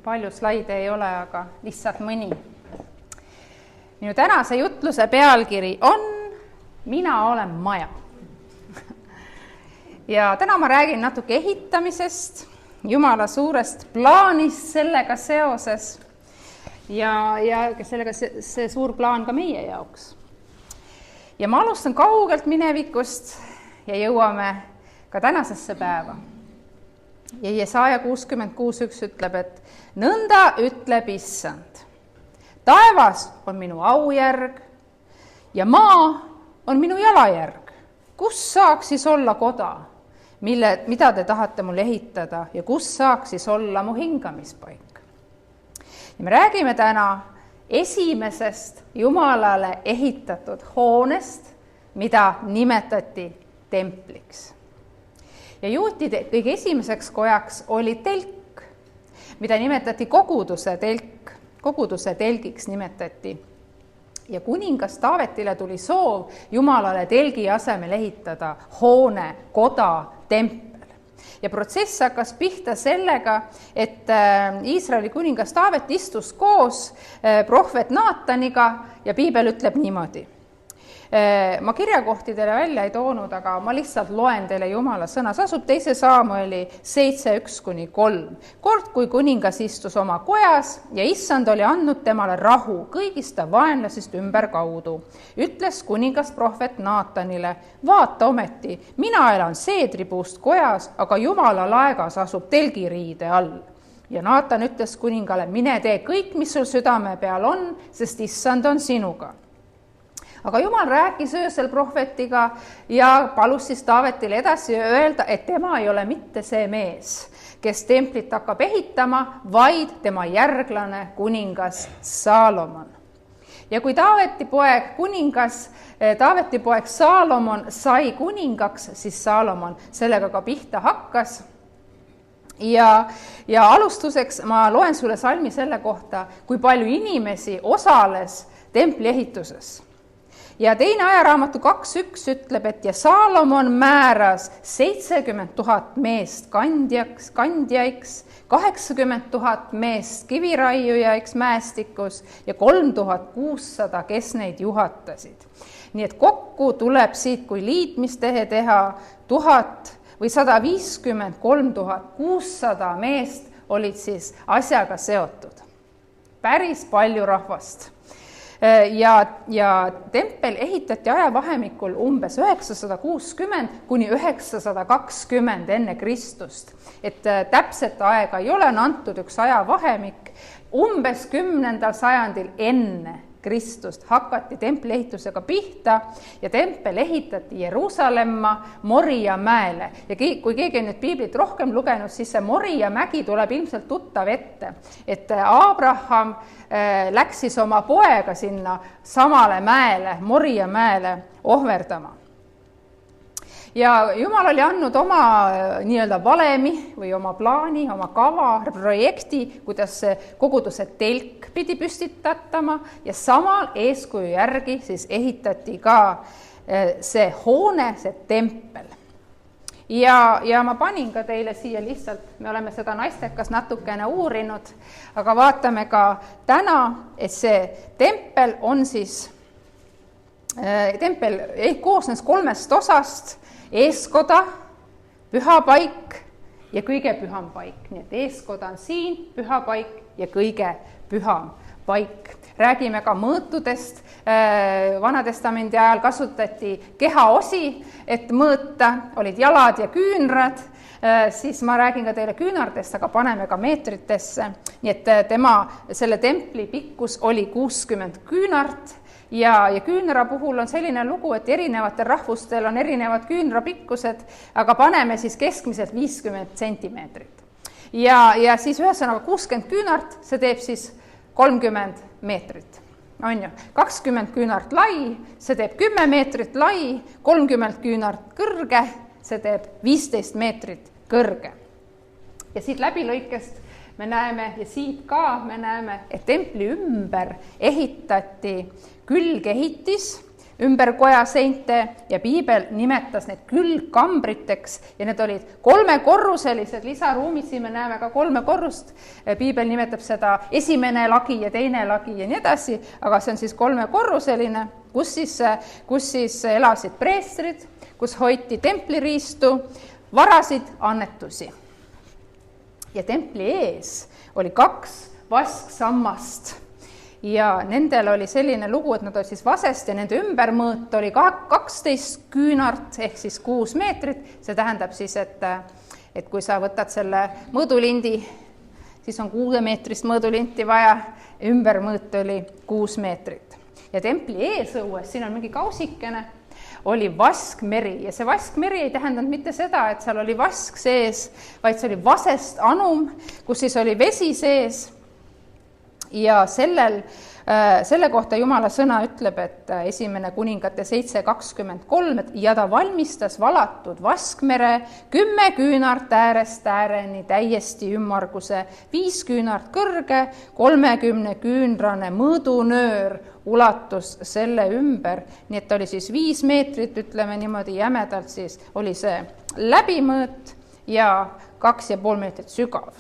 Palju slaide ei ole, aga lihtsalt mõni. Minu tänase jutluse pealkiri on Mina olen maja. Ja täna ma räägin natuke ehitamisest, Jumala suurest plaanist sellega seoses ja sellega see suur plaan ka meie jaoks. Ja ma alustan kaugelt minevikust ja jõuame ka tänasesse päeva. Ja Jesaja 66:1 ütleb, et nõnda ütleb Issand. Taevas on minu aujärg ja maa on minu jalajärg. Kus saaks siis olla koda, mida te tahate mul ehitada ja kus saaks siis olla mu hingamispaik? Ja me räägime täna esimesest Jumalale ehitatud hoonest, mida nimetati templiks. Ja juutide kõige esimeseks kojaks oli telk, mida nimetati koguduse telk. Koguduse telgiks nimetati. Ja kuningas Taavetile tuli soov Jumalale telgi asemel ehitada hoone, koda, tempel. Ja protsess hakkas pihta sellega, et Iisraeli kuningas Taavet istus koos prohvet Naataniga ja piibel ütleb niimoodi. Ma kirjakohti teile välja ei toonud, aga ma lihtsalt loen teile Jumala sõna. See asub 2 Saamueli 7:1-3. Kord, kui kuningas istus oma kojas ja Issand oli andnud temale rahu kõigist ta vaenlasest ümberkaudu, ütles kuningas prohvet Naatanile, vaata ometi, mina elan seedripuust kojas, aga Jumala laegas asub telgiriide all. Ja Naatan ütles kuningale, mine tee kõik, mis sul südame peal on, sest Issand on sinuga. Aga Jumal rääkis öösel prohvetiga ja palus siis Taavetile edasi öelda, et tema ei ole mitte see mees, kes templit hakkab ehitama, vaid tema järglane kuningas Saalomon. Ja kui Taaveti poeg Saalomon sai kuningaks, siis Saalomon sellega ka pihta hakkas. Ja alustuseks ma loen sulle salmi selle kohta, kui palju inimesi osales templi ehituses. Ja 2. Ajaraamatu 2:1 ütleb, et ja Saalomon määras 70 000 meest kandjaiks, 80 000 meest kiviraiujaiks mäestikus ja 3600, kes neid juhatasid. Nii et kokku tuleb siit, kui liitmistehe teha, 153 600 meest olid siis asjaga seotud. Päris palju rahvast. Ja tempel ehitati ajavahemikul umbes 960–920 enne Kristust. Et täpset aega ei ole antud üks ajavahemik. Umbes 10. sajandil enne Kristust hakati templi ehitusega pihta ja tempel ehitati Jeruusalemma Moria mäele. Ja kui keegi on nüüd piiblit rohkem lugenud, siis see Moria mägi tuleb ilmselt tuttav ette. Et Abraham läks siis oma poega sinna samale mäele, Moria mäele ohverdama. Ja Jumal oli andnud oma nii-öelda valemi või oma plaani, oma kava, projekti, kuidas koguduse telk pidi püstitatama ja samal eeskuju järgi siis ehitati ka see hoone, see tempel. Ja ma panin ka teile siia lihtsalt, me oleme seda naistekas natukene uurinud, aga vaatame ka täna, et see tempel on siis, tempel koosnes 3 osast, eeskoda, pühapaik ja kõige püham paik. Nii et eeskoda on siin, pühapaik ja kõige püham paik. Räägime ka mõõtudest. Vanatestamendi ajal kasutati kehaosi, et mõõta, olid jalad ja küünrad. Siis ma räägin ka teile küünardest, aga paneme ka meetritesse. Nii et selle templi pikkus oli 60 küünart. Ja küünra puhul on selline lugu, et erinevatel rahvustel on erinevad küünrapikkused, aga paneme siis keskmiselt 50 sentimeetrit. Ja siis ühesõnaga 60 küünart, see teeb siis 30 meetrit. On ju, 20 küünart lai, see teeb 10 meetrit lai, 30 küünart kõrge, see teeb 15 meetrit kõrge. Ja siit läbilõikest me näeme ja siit ka me näeme, et templi ümber ehitati külgehitis, ümber koja seinte ja piibel nimetas need külgkambriteks ja need olid 3-korruselised lisaruumid, siin me näeme ka 3 korrust. Piibel nimetab seda esimene lagi ja teine lagi ja nii edasi, aga see on siis 3-korruseline, kus siis elasid preestrid, kus hoiti templiriistu, varasid, annetusi. Ja templi ees oli 2 vasksammast. Ja nendel oli selline lugu, et nad olid siis vasest ja nende ümbermõõt oli 12 küünart ehk siis 6 meetrit. See tähendab siis, et kui sa võtad selle mõõdulindi, siis on 6-meetrist mõõdulinti vaja, ümbermõõt oli 6 meetrit. Ja templi eesõues, siin on mingi kausikene, oli vaskmeri ja see vaskmeri ei tähendanud mitte seda, et seal oli vask sees, vaid see oli vasest anum, kus siis oli vesi sees. Ja selle kohta Jumala sõna ütleb, et 1. Kuningate 7:23, et ja ta valmistas valatud vaskmere 10 küünart äärest ääreni täiesti ümmarguse, 5 küünart kõrge, 30 küünrane mõõdunöör ulatus selle ümber, nii et oli siis 5 meetrit, ütleme niimoodi jämedalt siis, oli see läbimõõt ja 2,5 meetrit sügav.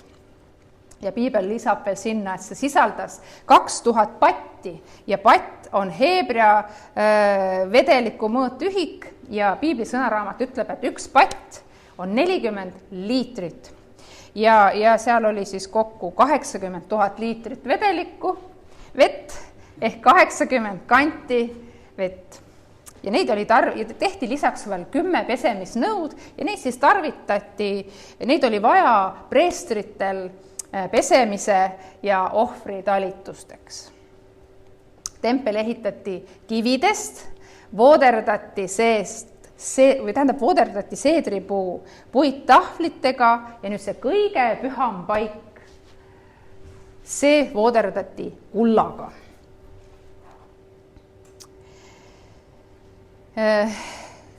Ja piibel lisab veel sinna, et see sisaldas 2000 patti ja patt on heebrea vedeliku mõõtühik ja piibli sõnaraamat ütleb, et 1 patt on 40 liitrit. Ja seal oli siis kokku 80 000 liitrit vedelikku vett ehk 80 kanti vett. Ja neid tehti lisaks veel 10 pesemisnõud ja neid siis tarvitati, neid oli vaja preestritel pesemise ja ohvri talitusteks. Tempel ehitati kividest, vooderdati seedripuu puittahvlitega ja nüüd see kõige püham paik, see vooderdati kullaga.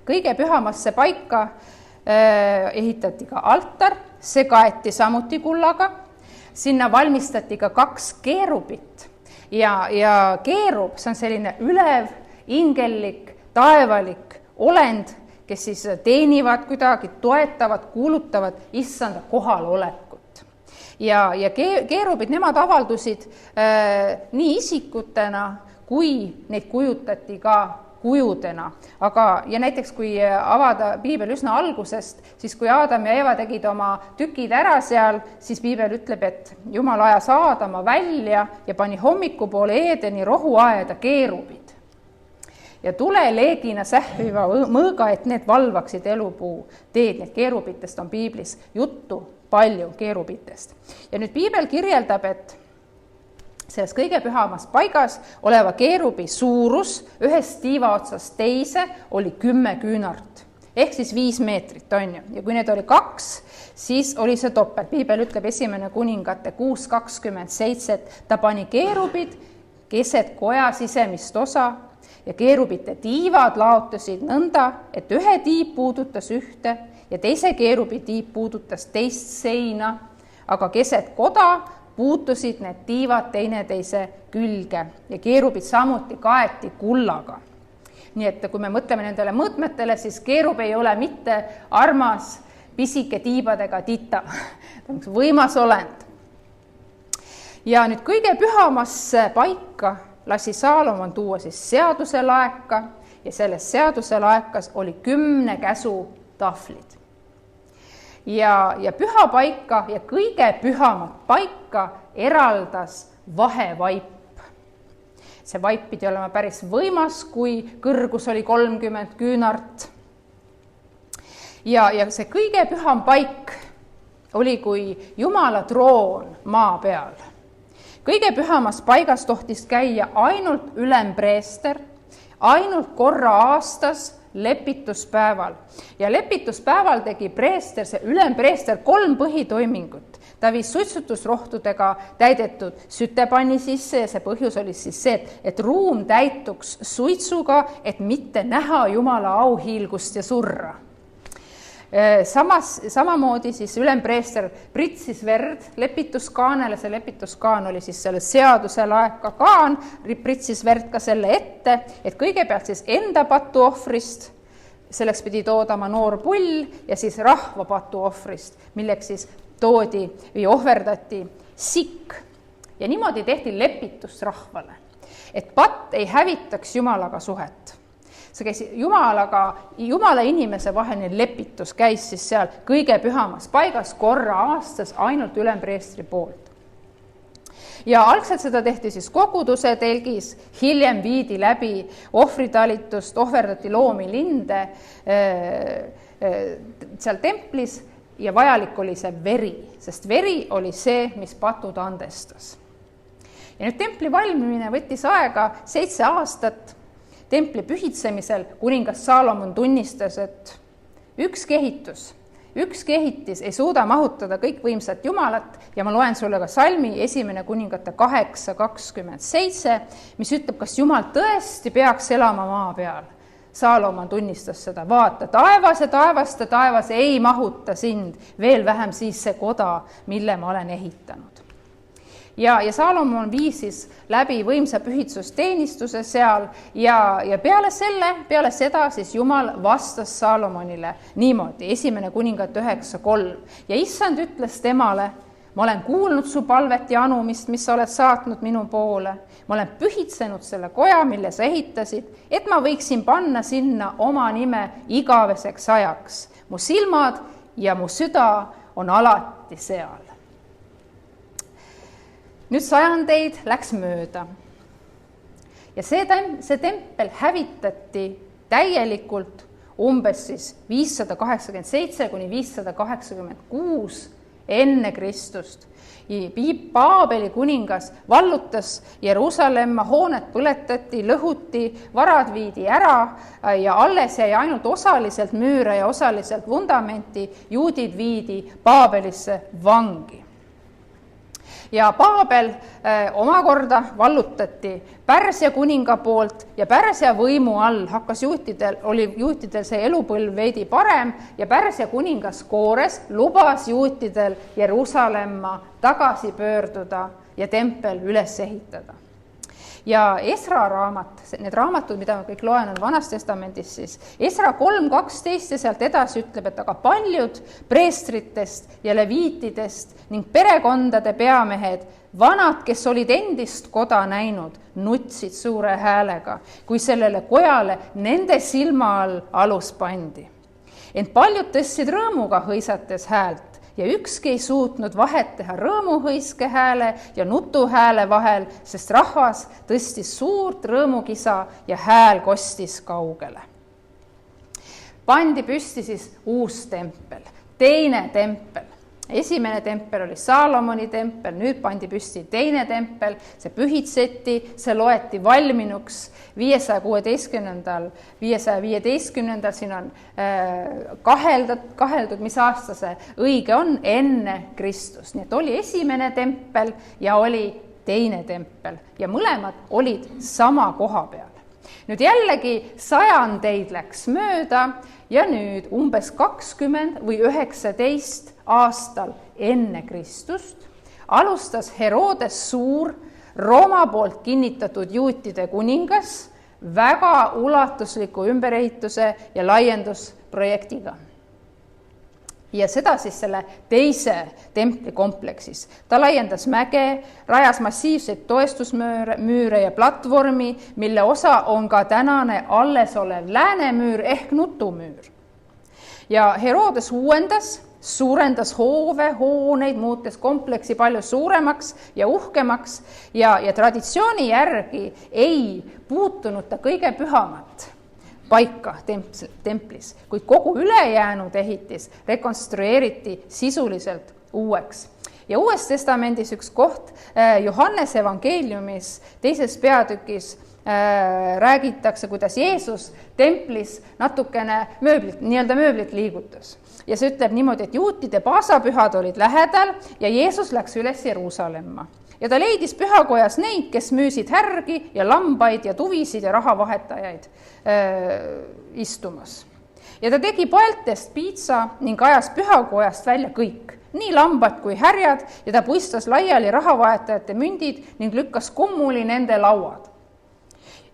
Kõige pühamasse paika ehitati ka altar, see kaeti samuti kullaga. Sinna valmistati ka 2 keerubit ja keerub, see on selline ülev, ingellik, taevalik olend, kes siis teenivad kuidagi, toetavad, kuulutavad issanda kohalolekut. Ja keerubid, nemad avaldusid nii isikutena, kui neid kujutati ka kujudena. Ja näiteks kui avada piibel üsna algusest, siis kui Aadam ja Eva tegid oma tükid ära seal, siis piibel ütleb, et Jumal ajas Aadama välja ja pani hommikupoole Eedeni rohuaeda keerubid. Ja tuleleegina sähviva mõõga, et need valvaksid elupuu teed. Need keerubitest on piiblis juttu palju keerubitest. Ja nüüd piibel kirjeldab, et selles kõige pühamas paigas oleva keerubi suurus ühest tiiva otsast teise oli 10 küünart, ehk siis 5 meetrit, on ju. Ja kui need oli 2, siis oli see topelt. Piibel ütleb 1. Kuningate 6:27, et ta pani keerubid keset koja sisemist osa ja keerubite tiivad laotasid nõnda, et ühe tiib puudutas ühte ja teise keerubi tiib puudutas teist seina, aga keset koda puutusid need tiivad teineteise külge ja keerubid samuti kaeti kullaga. Nii et kui me mõtleme nendele mõõtmetele, siis keerub ei ole mitte armas pisike tiibadega tita, ta on võimas olend. Ja nüüd kõige pühamasse paika lasi Saalomon tuua siis seaduse laeka ja selles seaduse laekas oli 10 käsu tahvlid. Ja püha paika ja kõige pühamat paika eraldas vahevaip. See vaip pidi olema päris võimas, kui kõrgus oli 30 küünart. Ja see kõige püham paik oli kui Jumala troon maa peal. Kõige pühamas paigas tohtis käia ainult ülempreester, ainult korra aastas, lepituspäeval. Ja lepituspäeval tegi preester, see ülempreester 3 põhitoimingut. Ta viis suitsutusrohtudega täidetud sütepanni sisse ja see põhjus oli siis see, et ruum täituks suitsuga, et mitte näha Jumala auhiilgust ja surra. Samamoodi siis ülempreester pritsis verd lepituskaanele, see lepituskaan oli siis selle seaduse laeka kaan, pritsis verd ka selle ette, et kõigepealt siis enda patuohvrist, selleks pidi toodama noor pull ja siis rahva patuohvrist, milleks siis toodi või ohverdati sikk. Ja niimoodi tehti lepitus rahvale, et patt ei hävitaks Jumalaga suhet. See käis Jumala inimese vaheline lepitus käis siis seal kõige pühamas paigas korra aastas ainult ülempreestri poolt. Ja algselt seda tehti siis koguduse telgis, hiljem viidi läbi ohvritalitust, ohverdati loomi, linde seal templis ja vajalik oli see veri, sest veri oli see, mis patud andestas. Ja nüüd templi valmimine võttis aega 7 aastat. Templi pühitsemisel kuningas Saalomon tunnistas, et üks kehitis ei suuda mahutada kõikvõimsat Jumalat ja ma loen sulle ka salmi 1. kuningate 8:27, mis ütleb, kas Jumal tõesti peaks elama maa peal. Saalomon tunnistas seda, vaata, taevas ja taevas ei mahuta sind, veel vähem siis see koda, mille ma olen ehitanud. Ja Saalomon viis siis läbi võimsa pühitsusteenistuse seal ja peale seda siis Jumal vastas Saalomonile niimoodi, 1. kuningate 9:3. Ja issand ütles temale, ma olen kuulnud su palvet ja anumist, mis sa oled saatnud minu poole. Ma olen pühitsenud selle koja, mille sa ehitasid, et ma võiksin panna sinna oma nime igaveseks ajaks. Mu silmad ja mu süda on alati seal. Nüüd sajandeid läks mööda ja see tempel hävitati täielikult umbes siis 587 kuni 586 enne Kristust. Paabeli kuningas vallutas Jeruusalemma, hoonet põletati, lõhuti, varad viidi ära ja alles jäi ainult osaliselt müüre ja osaliselt vundamenti, juudid viidi Paabelisse vangi. Ja Paabel omakorda vallutati Pärsia kuninga poolt ja Pärsia võimu all oli juutidel see elupõlv veidi parem ja Pärsia kuningas Koores lubas juutidel Jeruusalemma tagasi pöörduda ja tempel üles ehitada. Ja Esra raamat, need raamatud, mida ma kõik loen, on Vanas Testamendis siis, Esra 3:12 ja sealt edasi ütleb, et aga paljud preestritest ja leviitidest ning perekondade peamehed, vanad, kes olid endist koda näinud, nutsid suure häälega, kui sellele kojale nende silma all alus pandi. Ent paljud tõstsid rõõmuga hõisates häält ja ükski ei suutnud vahet teha rõõmuhõiske hääle ja nutuhääle vahel, sest rahvas tõstis suurt rõõmukisa ja hääl kostis kaugele. Pandi püsti siis uus tempel, teine tempel. Esimene tempel oli Saalomoni tempel, nüüd pandi püsti teine tempel, see pühitseti, see loeti valminuks 516. 515. Siin on kaheldud, mis aasta see õige on, enne Kristus. Nii et oli esimene tempel ja oli teine tempel ja mõlemad olid sama koha peal. Nüüd jällegi sajandeid läks mööda ja nüüd umbes 20 või 19 aastal enne Kristust alustas Herodes Suur, Rooma poolt kinnitatud juutide kuningas, väga ulatusliku ümberehituse ja laiendusprojektiga. Ja seda siis selle teise templi kompleksis. Ta laiendas mäge, rajas massiivseid toestusmüüre ja platvormi, mille osa on ka tänane allesolev läänemüür ehk nutumüür. Ja Herodes suurendas hooneid, muutes kompleksi palju suuremaks ja uhkemaks ja traditsiooni järgi ei puutunud ta kõige pühamat paika templis, kuid kogu ülejäänud ehitis rekonstrueeriti sisuliselt uueks. Ja Uues Testamendis üks koht Johannese evangeeliumis 2. peatükis räägitakse, kuidas Jeesus templis natukene mööblit liigutas. Ja see ütleb niimoodi, et juutide paasapühad olid lähedal ja Jeesus läks üles Jeruusalemma. Ja ta leidis pühakojas neid, kes müüsid härgi ja lambaid ja tuvisid ja rahavahetajaid istumas. Ja ta tegi paltest piitsa ning ajas pühakojast välja kõik, nii lambad kui härjad, ja ta puistas laiali rahavahetajate mündid ning lükkas kummuli nende lauad.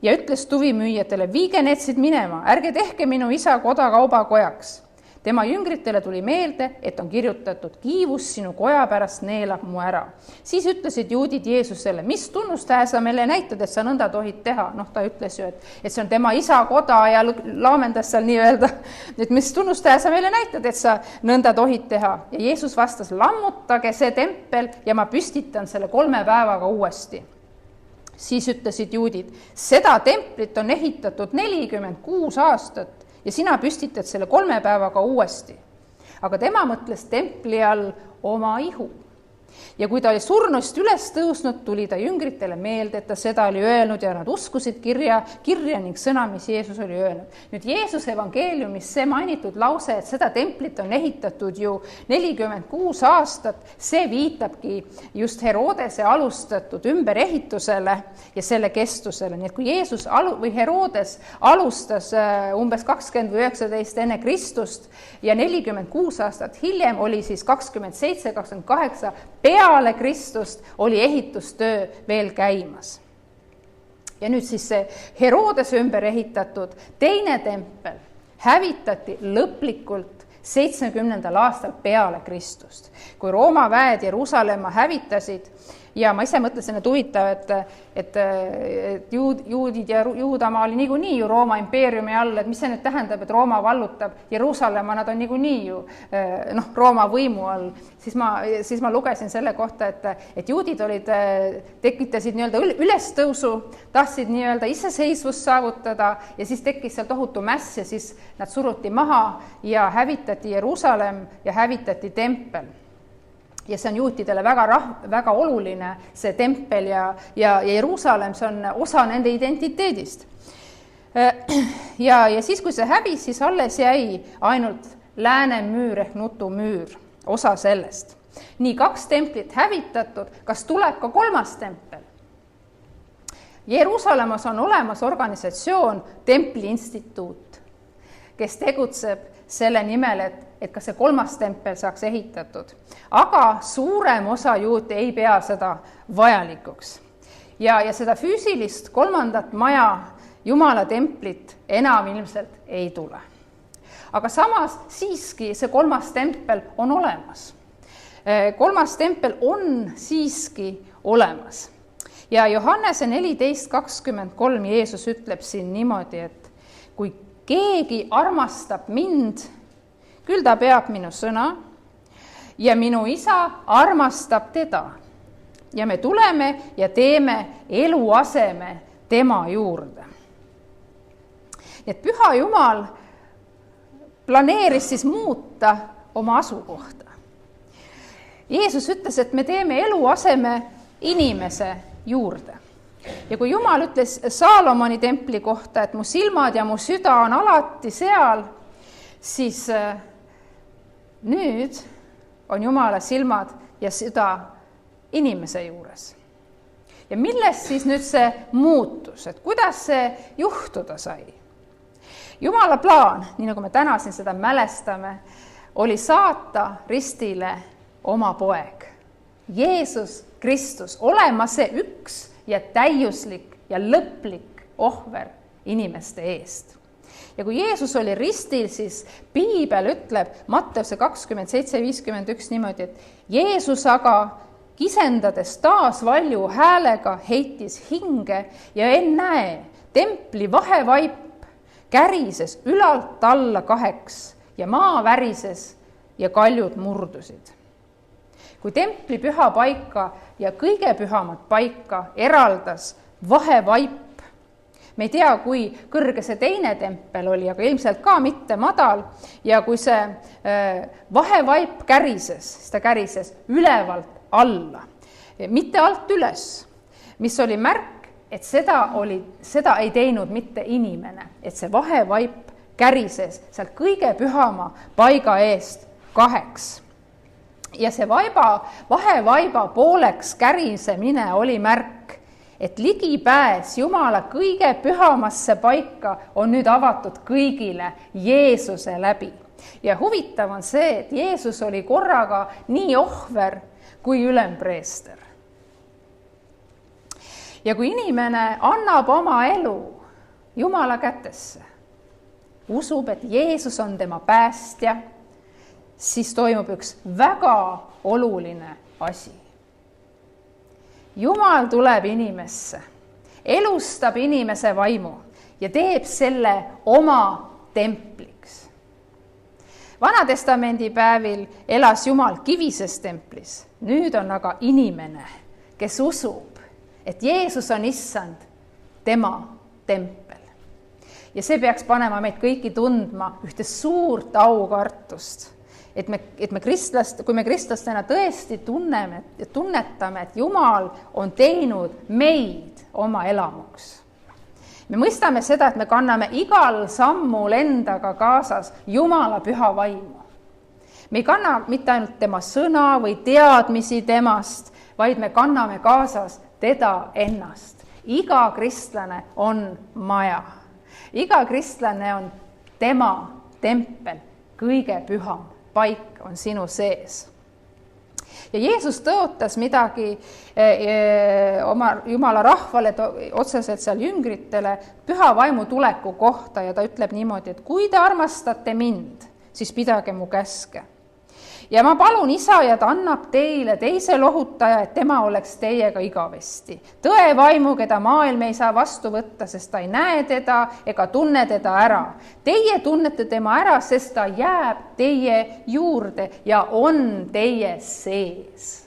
Ja ütles tuvimüüjatele, viige need siit minema, ärge tehke minu isa koda kaubakojaks. Tema jüngritele tuli meelde, et on kirjutatud, kiivus sinu koja pärast neelab mu ära. Siis ütlesid juudid Jeesusele, mis tunnustaja sa meile näitad, et sa nõnda tohid teha? Ta ütles ju, et see on tema isa koda ja laamendas seal nii-öelda, et mis tunnustaja sa meile näitad, et sa nõnda tohid teha. Ja Jeesus vastas, lammutage see tempel ja ma püstitan selle 3 päevaga uuesti. Siis ütlesid juudid, seda templit on ehitatud 46 aastat ja sina püstitad selle 3 päevaga uuesti. Aga tema mõtles templi all oma ihu. Ja kui ta oli surnust üles tõusnud, tuli ta jüngritele meelde, et ta seda oli öelnud ja nad uskusid kirja ning sõna, mis Jeesus oli öelnud. Nüüd Jeesuse evangeeliumis see mainitud lause, et seda templit on ehitatud ju 46 aastat, see viitabki just Herodese alustatud ümberehitusele ja selle kestusele. Nii et kui Herodes alustas umbes 20 või 19 enne Kristust ja 46 aastat hiljem oli siis 27, 28 peale Kristust oli ehitustöö veel käimas. Ja nüüd siis see Herodese ümber ehitatud teine tempel hävitati lõplikult 70. aastal peale Kristust, kui Rooma väed Jeruusalemma hävitasid. Ja ma ise mõtlesin, et huvitav, et juudid ja Juudamaa oli niikuinii ju Rooma impeeriumi all, et mis see nüüd tähendab, et Rooma vallutab Jeruusalemma, nad on niikuinii ju Rooma võimu all. Siis ma lugesin selle kohta, et juudid tekitasid nii-öelda ülestõusu, tahtsid nii-öelda iseseisvust saavutada ja siis tekkis seal tohutu mäss ja siis nad suruti maha ja hävitati Jeruusalemm ja hävitati tempel. Ja see on juutidele väga oluline, see tempel ja Jeruusalemm, see on osa nende identiteedist. Ja siis, kui see hävis, siis alles jäi ainult läänemüür ehk nutumüür, osa sellest. Nii 2 templit hävitatud, kas tuleb ka 3. tempel? Jeruusalemmas on olemas organisatsioon Templi Instituut, kes tegutseb selle nimel, et ka see 3. tempel saaks ehitatud. Aga suurem osa juute ei pea seda vajalikuks. Ja seda füüsilist 3. maja Jumala templit enam ilmselt ei tule. Aga samas siiski see 3. tempel on olemas. 3. tempel on siiski olemas. Ja Johannese 14:23 Jeesus ütleb siin niimoodi, et kui keegi armastab mind, küll ta peab minu sõna ja minu isa armastab teda. Ja me tuleme ja teeme eluaseme tema juurde. Et Püha Jumal planeeris siis muuta oma asukohta. Jeesus ütles, et me teeme eluaseme inimese juurde. Ja kui Jumal ütles Saalomoni templi kohta, et mu silmad ja mu süda on alati seal, siis nüüd on Jumala silmad ja süda inimese juures. Ja millest siis nüüd see muutus, et kuidas see juhtuda sai? Jumala plaan, nii nagu me täna siin seda mälestame, oli saata ristile oma poeg, Jeesus Kristus, olema see üks ja täiuslik ja lõplik ohver inimeste eest. Ja kui Jeesus oli ristil, siis Piibel ütleb Matteuse 27:51 niimoodi, et Jeesus aga kisendades taas valju häälega heitis hinge ja ennäe, templi vahevaip kärises ülalt alla 2 ja maa värises ja kaljud murdusid. Kui templi püha paika ja kõige pühamat paika eraldas vahevaip, me ei tea, kui kõrge see teine tempel oli, aga ilmselt ka mitte madal, ja kui see vahevaip kärises, siis ta kärises ülevalt alla, mitte alt üles, mis oli märk, et seda ei teinud mitte inimene, et see vahevaip kärises sealt kõige pühama paiga eest 2. Ja see vahevaiba pooleks kärisemine oli märk, et ligipääs Jumala kõige pühamasse paika on nüüd avatud kõigile Jeesuse läbi. Ja huvitav on see, et Jeesus oli korraga nii ohver kui ülempreester. Ja kui inimene annab oma elu Jumala kätesse, usub, et Jeesus on tema päästja, siis toimub üks väga oluline asi. Jumal tuleb inimesse, elustab inimese vaimu ja teeb selle oma templiks. Vanatestamendi päevil elas Jumal kivises templis, nüüd on aga inimene, kes usub, et Jeesus on issand, tema tempel. Ja see peaks panema meid kõiki tundma ühte suurt aukartust, et me kristlastena tõesti tunneme ja tunnetame, et Jumal on teinud meid oma elamuks. Me mõistame seda, et me kanname igal sammul endaga kaasas Jumala püha vaimu. Me ei kanna mitte ainult tema sõna või teadmisi temast, vaid me kanname kaasas teda ennast. Iga kristlane on maja. Iga kristlane on tema tempel, kõige püham paik on sinu sees. Ja Jeesus tõotas midagi oma Jumala rahvale, otseselt seal jüngritele, püha vaimu tuleku kohta ja ta ütleb niimoodi, et kui te armastate mind, siis pidage mu käske. Ja ma palun isa, ja ta annab teile teise lohutaja, et tema oleks teiega igavesti. Tõe vaimu, keda maailm ei saa vastu võtta, sest ta ei näe teda ega tunne teda ära. Teie tunnete tema ära, sest ta jääb teie juurde ja on teie sees.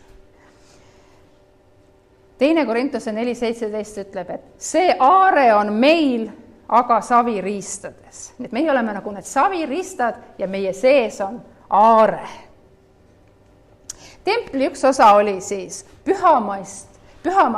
2. Korintuse 4.17 ütleb, et see aare on meil aga saviriistades. Nii et meie oleme nagu need saviriistad ja meie sees on aare. Templi üks osa oli siis pühamast püham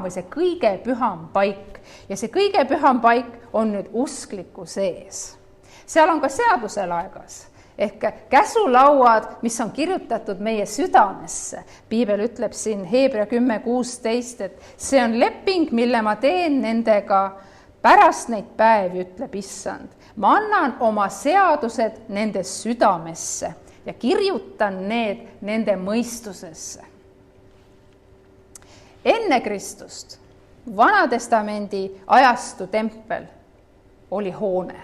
või see kõige püham paik. Ja see kõige püham paik on nüüd uskliku sees. Seal on ka seaduselaegas ehk käsulauad, mis on kirjutatud meie südamesse. Piibel ütleb siin Hebra 10.16, et see on leping, mille ma teen nendega pärast neid päevi, ütleb issand. Ma annan oma seadused nende südamesse ja kirjutan need nende mõistusesse. Enne Kristust Vanatestamendi ajastu tempel oli hoone.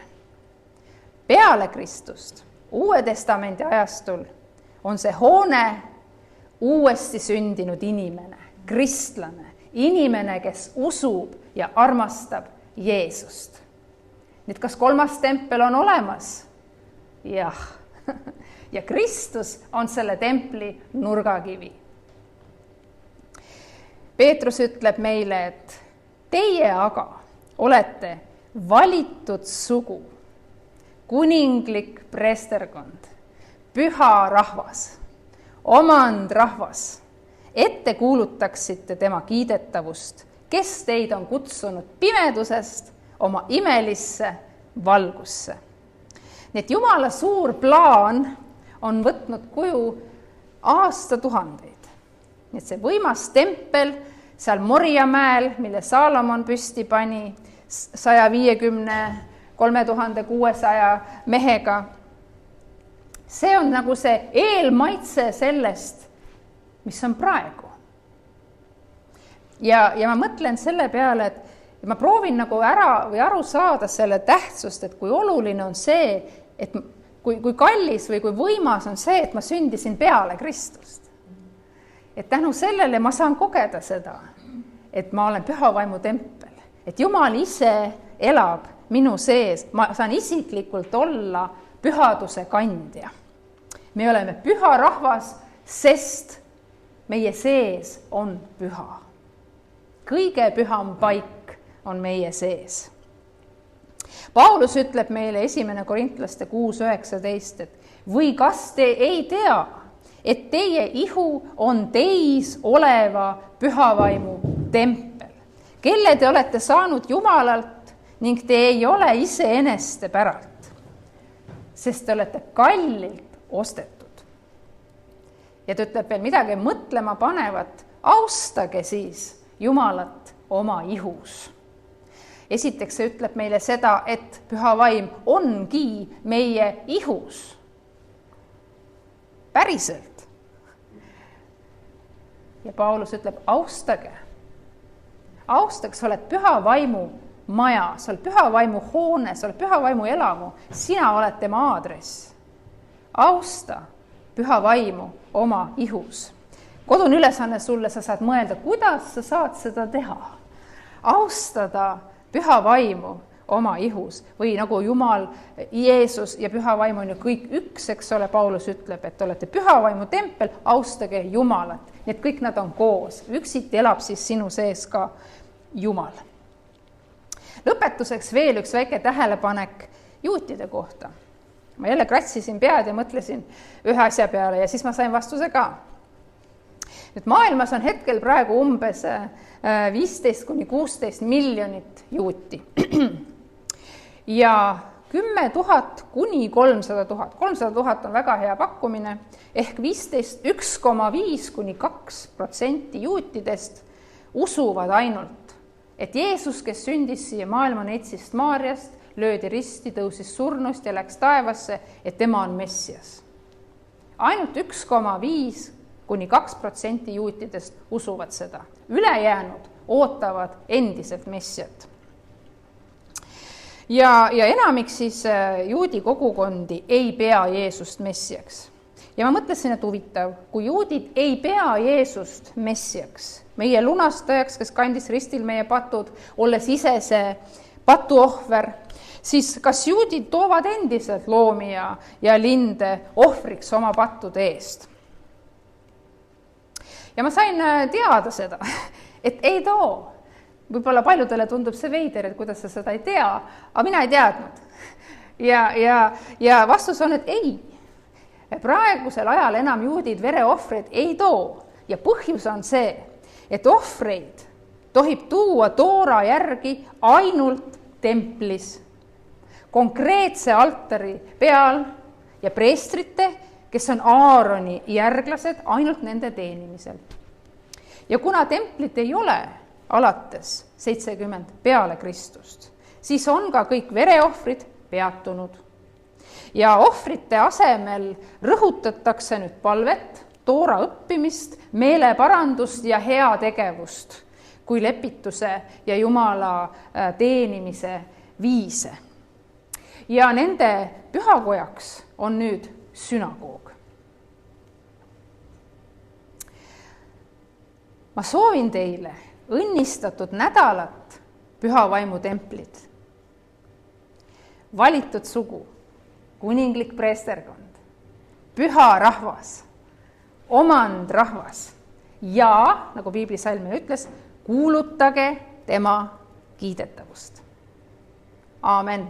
Peale Kristust Uue testamendi ajastul on see hoone uuesti sündinud inimene, kristlane, inimene, kes usub ja armastab Jeesust. Nüüd, kas kolmas tempel on olemas? Jah. Ja Kristus on selle templi nurgakivi. Peetrus ütleb meile, et teie aga olete valitud sugu, kuninglik preesterkond, püha rahvas, omandrahvas, ette kuulutaksite tema kiidetavust, kes teid on kutsunud pimedusest oma imelisse valgusse. Nii et Jumala suur plaan on võtnud kuju aastatuhandeid. Nii et see võimas tempel seal Moriamäel, mille Saalomon püsti pani 153,600 mehega, see on nagu see eelmaitse sellest, mis on praegu. Ja ma mõtlen selle peale, et ma proovin nagu aru saada selle tähtsust, et kui oluline on see, et kui kallis või kui võimas on see, et ma sündisin peale Kristust. Et tänu sellele ma saan kogeda seda, et ma olen püha vaimu tempel, et Jumal ise elab minu sees, ma saan isiklikult olla pühaduse kandja. Me oleme püha rahvas, sest meie sees on püha. Kõige püham paik on meie sees. Paulus ütleb meile 1. Korintlaste 6.19, et või kas te ei tea, et teie ihu on teis oleva pühavaimu tempel, kelle te olete saanud Jumalalt ning te ei ole iseeneste päralt, sest te olete kallilt ostetud. Ja ta ütleb veel midagi mõtlema panevat, austage siis Jumalat oma ihus. Esiteks see ütleb meile seda, et püha vaim ongi meie ihus. Päriselt. Ja Paulus ütleb, austage, sa oled püha vaimu maja, sa oled püha vaimu hoone, sa oled püha vaimu elamu, sina oled tema aadress. Austa püha vaimu oma ihus. Kodune ülesanne sulle, sa saad mõelda, kuidas sa saad seda teha. Austada püha vaimu oma ihus või nagu Jumal, Jeesus ja püha vaim on ju kõik üks, eks ole, Paulus ütleb, et olete püha vaimu tempel, austage Jumalat. Nii et kõik nad on koos, üksiti elab siis sinu sees ka Jumal. Lõpetuseks veel üks väike tähelepanek juutide kohta. Ma jälle kratsisin pead ja mõtlesin ühe asja peale ja siis ma sain vastuse ka. Nüüd maailmas on hetkel praegu umbes 15–16 miljonit juuti ja 10 000 kuni 300 000. 300 000 on väga hea pakkumine ehk 1,5–2% juutidest usuvad ainult, et Jeesus, kes sündis siia maailma neitsist Maarjast, löödi risti, tõusis surnust ja läks taevasse, et tema on Messias. Ainult 1,5–2% juutidest usuvad seda. Ülejäänud ootavad endiselt Messiat. Ja enamik siis juudi kogukondi ei pea Jeesust Messiaks. Ja ma mõtlesin, et huvitav, kui juudid ei pea Jeesust Messiaks, meie lunastajaks, kes kandis ristil meie patud, olles ise see patuohver, siis kas juudid toovad endiselt loomi ja linde ohvriks oma pattude eest? Ja ma sain teada seda, et ei too. Võib-olla paljudele tundub see veider, et kuidas sa seda ei tea, aga mina ei teadnud. Ja vastus on, et ei. Praegusel ajal enam juudid vereohvreid ei too. Ja põhjus on see, et ohvreid tohib tuua toora järgi ainult templis, konkreetse altari peal ja preestrite, kes on Aaroni järglased, ainult nende teenimisel. Ja kuna templit ei ole alates 70 peale Kristust, siis on ka kõik vereohvrid peatunud. Ja ohvrite asemel rõhutatakse nüüd palvet, toora õppimist, meeleparandust ja heategevust kui lepituse ja Jumala teenimise viise. Ja nende pühakojaks on nüüd sünagoog. Ma soovin teile õnnistatud nädalat püha vaimu templit. Valitud sugu, kuninglik preesterkond, püha rahvas, omand rahvas ja, nagu piiblisalm ütles, kuulutage tema kiidetavust. Aamen.